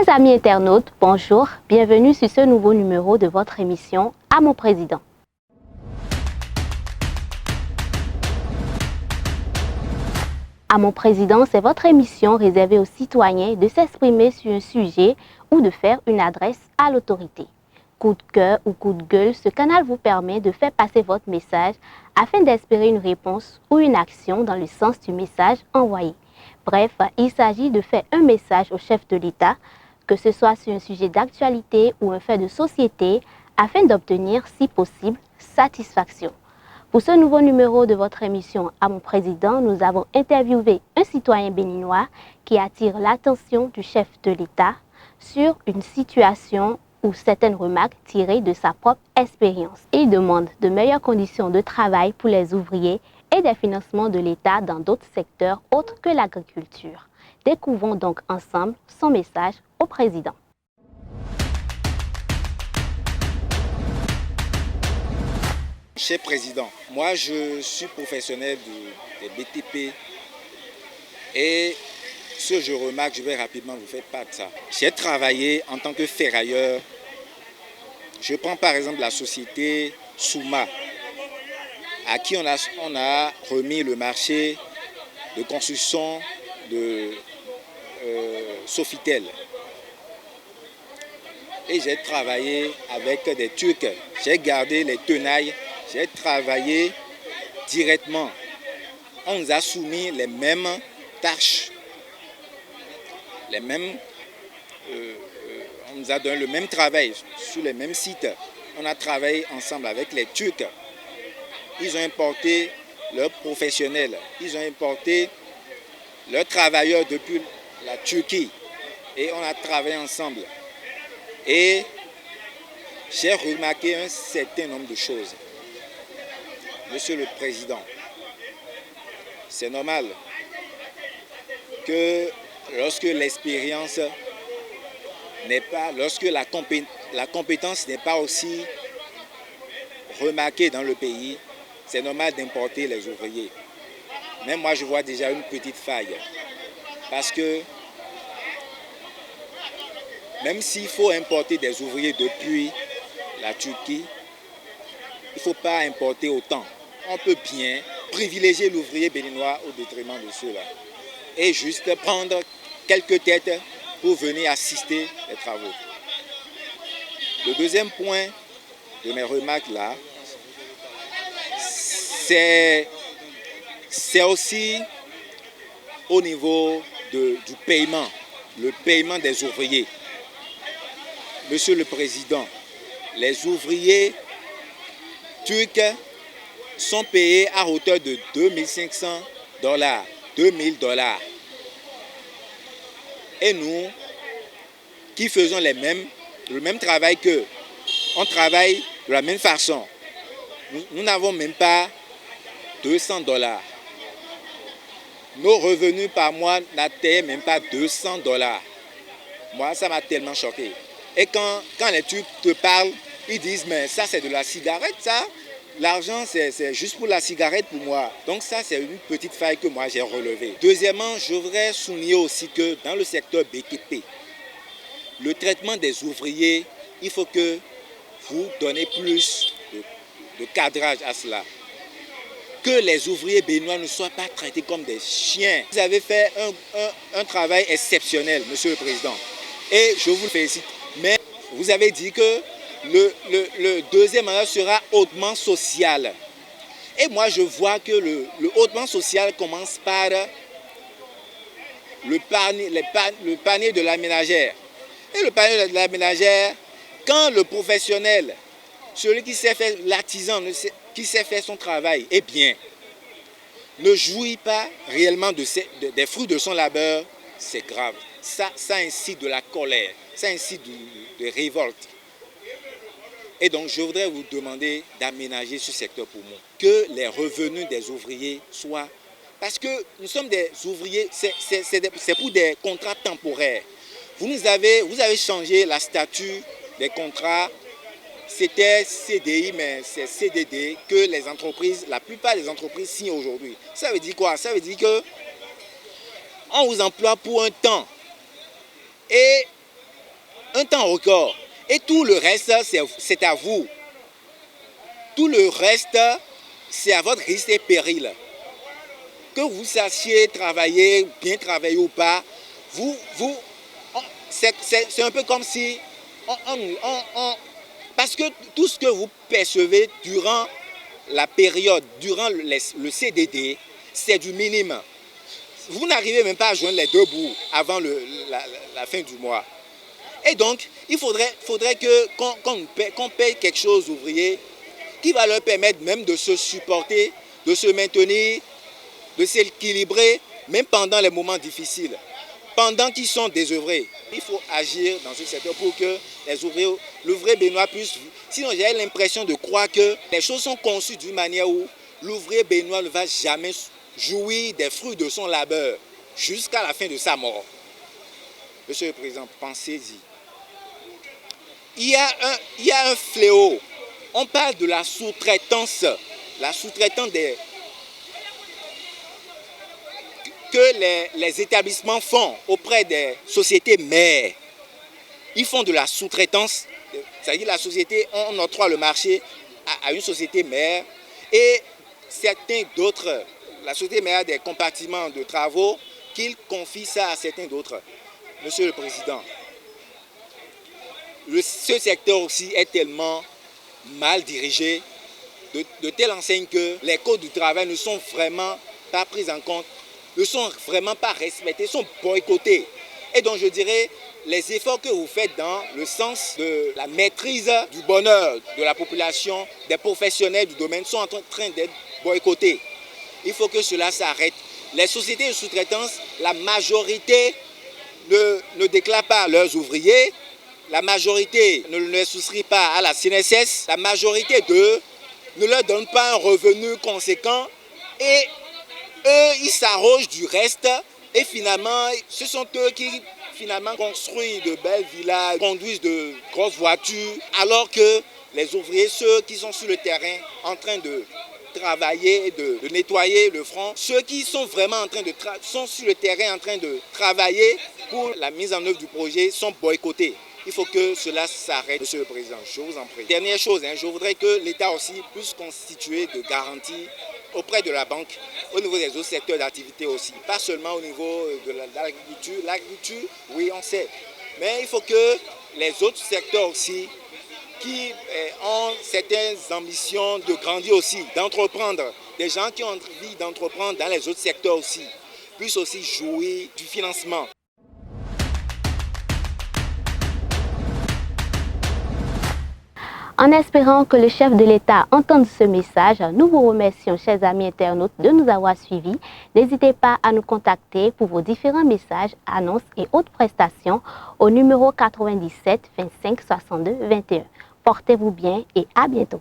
Chers amis internautes, bonjour, bienvenue sur ce nouveau numéro de votre émission « À mon président ». À mon président, c'est votre émission réservée aux citoyens de s'exprimer sur un sujet ou de faire une adresse à l'autorité. Coup de cœur ou coup de gueule, ce canal vous permet de faire passer votre message afin d'espérer une réponse ou une action dans le sens du message envoyé. Bref, il s'agit de faire un message au chef de l'État, que ce soit sur un sujet d'actualité ou un fait de société, afin d'obtenir, si possible, satisfaction. Pour ce nouveau numéro de votre émission « À mon président », nous avons interviewé un citoyen béninois qui attire l'attention du chef de l'État sur une situation ou certaines remarques tirées de sa propre expérience. Il demande de meilleures conditions de travail pour les ouvriers et des financements de l'État dans d'autres secteurs autres que l'agriculture. Découvrons donc ensemble son message au président. Cher Président, moi je suis professionnel des BTP et ce que je remarque, je vais rapidement vous faire part de ça. J'ai travaillé en tant que ferrailleur. Je prends par exemple la société Souma, à qui on a remis le marché de construction de Sofitel. Et j'ai travaillé avec des Turcs. J'ai gardé les tenailles. J'ai travaillé directement. On nous a soumis les mêmes tâches. On nous a donné le même travail sur les mêmes sites. On a travaillé ensemble avec les Turcs. Ils ont importé leurs professionnels. Ils ont importé leurs travailleurs depuis la Turquie. Et on a travaillé ensemble. Et j'ai remarqué un certain nombre de choses. Monsieur le Président, c'est normal que lorsque l'expérience n'est pas, lorsque la compétence n'est pas aussi remarquée dans le pays, c'est normal d'importer les ouvriers. Mais moi, je vois déjà une petite faille. Parce que même s'il faut importer des ouvriers depuis la Turquie, il ne faut pas importer autant. On peut bien privilégier l'ouvrier béninois au détriment de ceux-là. Et juste prendre quelques têtes pour venir assister les travaux. Le deuxième point de mes remarques là, c'est aussi au niveau du paiement, le paiement des ouvriers. Monsieur le Président, les ouvriers turcs sont payés à hauteur de $2500, $2000. Et nous, qui faisons le même travail qu'eux, on travaille de la même façon. Nous n'avons même pas $200. Nos revenus par mois n'atteignent même pas $200. Moi, ça m'a tellement choqué. Et quand les Turcs te parlent, ils disent, mais ça c'est de la cigarette, ça. L'argent, c'est juste pour la cigarette pour moi. Donc ça, c'est une petite faille que moi j'ai relevée. Deuxièmement, je voudrais souligner aussi que dans le secteur BTP, le traitement des ouvriers, il faut que vous donnez plus de cadrage à cela. Que les ouvriers béninois ne soient pas traités comme des chiens. Vous avez fait un travail exceptionnel, Monsieur le Président. Et je vous le félicite. Mais vous avez dit que le deuxième mandat sera hautement social. Et moi, je vois que le hautement social commence par le panier de la ménagère. Et le panier de la ménagère, quand le professionnel, celui qui sait faire l'artisan, qui sait faire son travail, eh bien, ne jouit pas réellement des fruits de son labeur, c'est grave. Ça incite de la colère, ça incite de révolte. Et donc, je voudrais vous demander d'aménager ce secteur pour moi. Que les revenus des ouvriers soient... Parce que nous sommes des ouvriers, c'est pour des contrats temporaires. Vous avez changé la statut des contrats. C'était CDI, mais c'est CDD que les entreprises, la plupart des entreprises signent aujourd'hui. Ça veut dire quoi? Ça veut dire que on vous emploie pour un temps. Et un temps record. Et tout le reste, c'est à vous. Tout le reste, c'est à votre risque et péril. Que vous sachiez travailler, bien travailler ou pas, c'est un peu comme si, parce que tout ce que vous percevez durant la période, durant le CDD, c'est du minimum. Vous n'arrivez même pas à joindre les deux bouts avant la fin du mois. Et donc, il faudrait qu'on paye quelque chose aux ouvriers qui va leur permettre même de se supporter, de se maintenir, de s'équilibrer, même pendant les moments difficiles. Pendant qu'ils sont désœuvrés, il faut agir dans ce secteur pour que les ouvriers, l'ouvrier béninois puisse... Sinon, j'ai l'impression de croire que les choses sont conçues d'une manière où l'ouvrier béninois ne va jamais jouir des fruits de son labeur jusqu'à la fin de sa mort. Monsieur le Président, pensez-y. Il y a un fléau. On parle de la sous-traitance que les établissements font auprès des sociétés mères. Ils font de la sous-traitance, c'est-à-dire la société, on octroie le marché à une société mère et certains d'autres, la société mère a des compartiments de travaux qu'ils confient ça à certains d'autres. Monsieur le Président, ce secteur aussi est tellement mal dirigé, de telle enseigne que les codes du travail ne sont vraiment pas pris en compte, ne sont vraiment pas respectés, sont boycottés. Et donc je dirais, les efforts que vous faites dans le sens de la maîtrise du bonheur de la population, des professionnels du domaine sont en train d'être boycottés. Il faut que cela s'arrête. Les sociétés de sous-traitance, la majorité ne déclare pas leurs ouvriers, la majorité ne les souscrit pas à la CNSS, la majorité d'eux ne leur donne pas un revenu conséquent et eux, ils s'arrogent du reste et finalement, ce sont eux qui finalement construisent de belles villas, conduisent de grosses voitures, alors que les ouvriers, ceux qui sont sur le terrain en train de travailler et de nettoyer le front, ceux qui sont vraiment sont sur le terrain en train de travailler pour la mise en œuvre du projet sont boycottés. Il faut que cela s'arrête, Monsieur le Président, je vous en prie. Dernière chose, je voudrais que l'État aussi puisse constituer de garanties auprès de la banque, au niveau des autres secteurs d'activité aussi, pas seulement au niveau de l'agriculture. L'agriculture, oui, on sait, mais il faut que les autres secteurs aussi, qui ont certaines ambitions de grandir aussi, d'entreprendre, des gens qui ont envie d'entreprendre dans les autres secteurs aussi, puissent aussi jouir du financement. En espérant que le chef de l'État entende ce message, nous vous remercions, chers amis internautes, de nous avoir suivis. N'hésitez pas à nous contacter pour vos différents messages, annonces et autres prestations au numéro 97 25 62 21. Portez-vous bien et à bientôt.